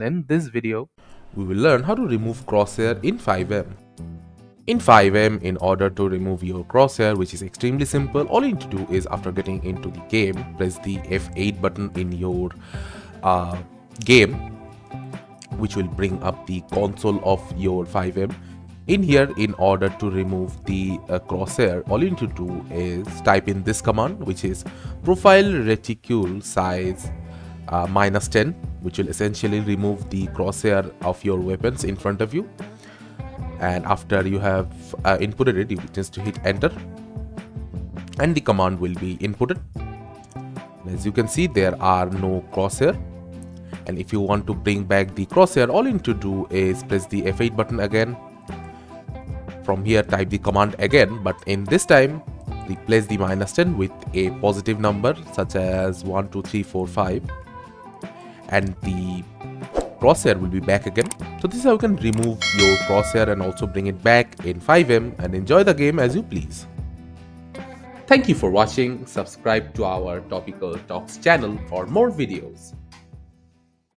In this video, we will learn how to remove crosshair in FiveM. In FiveM, in order to remove your crosshair, which is extremely simple, all you need to do is after getting into the game, press the F8 button in your game, which will bring up the console of your FiveM. In here, in order to remove the crosshair, all you need to do is type in this command, which is profile reticule size -10, which will essentially remove the crosshair of your weapons in front of you. And after you have inputted it, you just hit enter and the command will be inputted. As you can see, there are no crosshair, and if you want to bring back the crosshair, all you need to do is press the F8 button again. From here, type the command again, but in this time replace the -10 with a positive number such as 1 2 3 4 5, and the crosshair will be back again. So this is how you can remove your crosshair and also bring it back in FiveM and enjoy the game as you please. Thank you for watching. Subscribe to our Topical Talks channel for more videos.